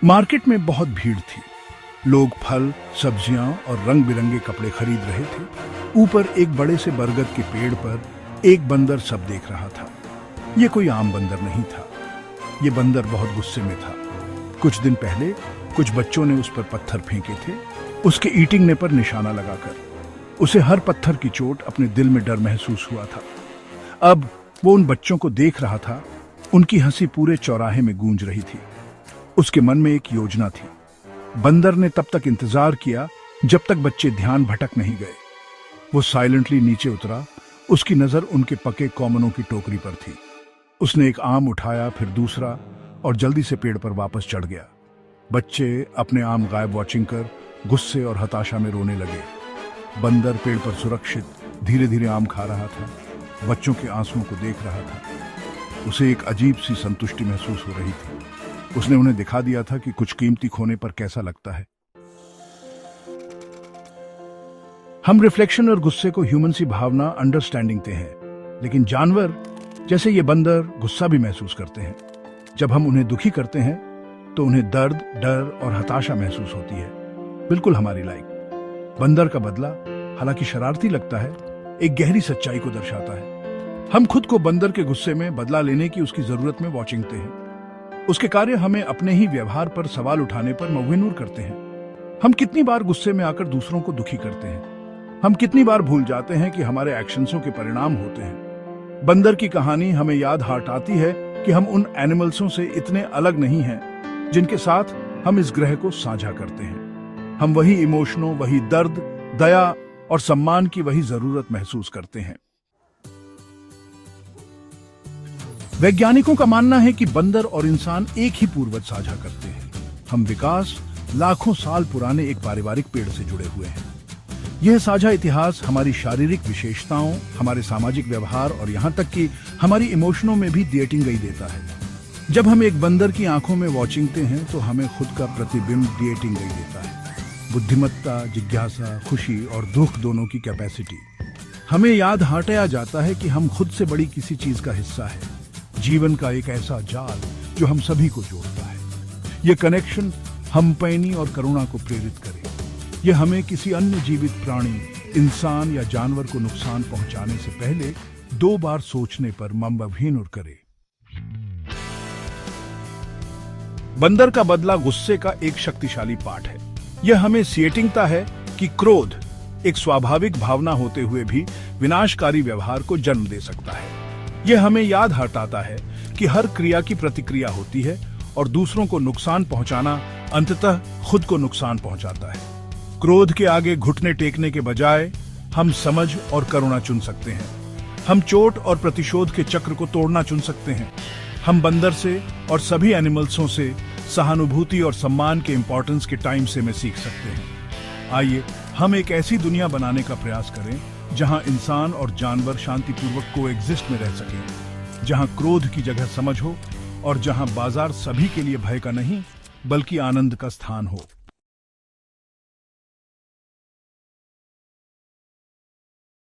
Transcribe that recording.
Market में बहुत भीड़ थी। लोग फल, सब्जियां और रंग बिरंगे कपड़े खरीद रहे थे। ऊपर एक बड़े से बरगद के पेड़ पर एक बंदर सब देख रहा था। ये कोई आम बंदर नहीं था। ये बंदर बहुत गुस्से में था। कुछ दिन पहले कुछ बच्चों ने उस पर पत्थर फेंके थे, उसके ईटिंगने पर निशाना लगाकर। उसे हर पत्थर की चोट अपने दिल में डर महसूस हुआ था। अब वो उन बच्चों को देख रहा था। उनकी हंसी पूरे चौराहे में गूंज रही थी। उसके मन में एक योजना थी। बंदर ने तब तक इंतजार किया जब तक बच्चे ध्यान भटक नहीं गए। वो साइलेंटली नीचे उतरा। उसकी नजर उनके पके कॉमनों की टोकरी पर थी। उसने एक आम उठाया, फिर दूसरा, और जल्दी से पेड़ पर वापस चढ़ गया। बच्चे अपने आम गायब वॉचिंग कर गुस्से और हताशा में रोने लगे। बंदर पेड़ पर सुरक्षित धीरे धीरे आम खा रहा था, बच्चों के आंसुओं को देख रहा था। उसे एक अजीब सी संतुष्टि महसूस हो रही थी। उसने उन्हें दिखा दिया था कि कुछ कीमती खोने पर कैसा लगता है। हम रिफ्लेक्शन और गुस्से को ह्यूमन सी भावना, अंडरस्टैंडिंग ते हैं, लेकिन जानवर जैसे ये बंदर गुस्सा भी महसूस करते हैं। जब हम उन्हें दुखी करते हैं तो उन्हें दर्द, डर और हताशा महसूस होती है, बिल्कुल हमारी लाइक। बंदर का बदला, हालांकि शरारती लगता है, एक गहरी सच्चाई को दर्शाता है। हम खुद को बंदर के गुस्से में बदला लेने की उसकी जरूरत में वॉचिंगते हैं। उसके कार्य हमें अपने ही व्यवहार पर सवाल उठाने पर मजबूर करते हैं। हम कितनी बार गुस्से में आकर दूसरों को दुखी करते हैं। हम कितनी बार भूल जाते हैं कि हमारे एक्शंसों के परिणाम होते हैं। बंदर की कहानी हमें याद हटाती है कि हम उन एनिमल्सों से इतने अलग नहीं हैं जिनके साथ हम इस ग्रह को साझा करते हैं। हम वही इमोशनों, वही दर्द, दया और सम्मान की वही जरूरत महसूस करते हैं। वैज्ञानिकों का मानना है कि बंदर और इंसान एक ही पूर्वज साझा करते हैं। हम विकास लाखों साल पुराने एक पारिवारिक पेड़ से जुड़े हुए हैं। यह साझा इतिहास हमारी शारीरिक विशेषताओं, हमारे सामाजिक व्यवहार और यहाँ तक कि हमारी इमोशनों में भी डेटिंग देता है। जब हम एक बंदर की आंखों में वॉचिंगते हैं तो हमें खुद का प्रतिबिंब डेटिंग देता है। बुद्धिमत्ता, जिज्ञासा, खुशी और दुख दोनों की कैपेसिटी। हमें याद हटाया जाता है कि हम खुद से बड़ी किसी चीज का हिस्सा है। जीवन का एक ऐसा जाल जो हम सभी को जोड़ता है। यह कनेक्शन हमपैनी और करुणा को प्रेरित करे। यह हमें किसी अन्य जीवित प्राणी, इंसान या जानवर को नुकसान पहुंचाने से पहले 2 बार सोचने पर मम्बभीन करे। बंदर का बदला गुस्से का एक शक्तिशाली पाठ है। यह हमें सिएटिंगता है कि क्रोध एक स्वाभाविक भावना होते हुए भी विनाशकारी व्यवहार को जन्म दे सकता है। यह हमें याद हटाता है कि हर क्रिया की प्रतिक्रिया होती है और दूसरों को नुकसान पहुंचाना अंततः खुद को नुकसान पहुंचाता है। क्रोध के आगे घुटने टेकने के बजाय हम समझ और करुणा चुन सकते हैं। हम चोट और प्रतिशोध के चक्र को तोड़ना चुन सकते हैं। हम बंदर से और सभी एनिमल्सों से सहानुभूति और सम्मान के इंपॉर्टेंस के टाइम से में सीख सकते हैं। आइए हम एक ऐसी दुनिया बनाने का प्रयास करें जहां इंसान और जानवर शांतिपूर्वक कोएग्जिस्ट में रह सकें, जहां क्रोध की जगह समझ हो और जहां बाजार सभी के लिए भय का नहीं बल्कि आनंद का स्थान हो।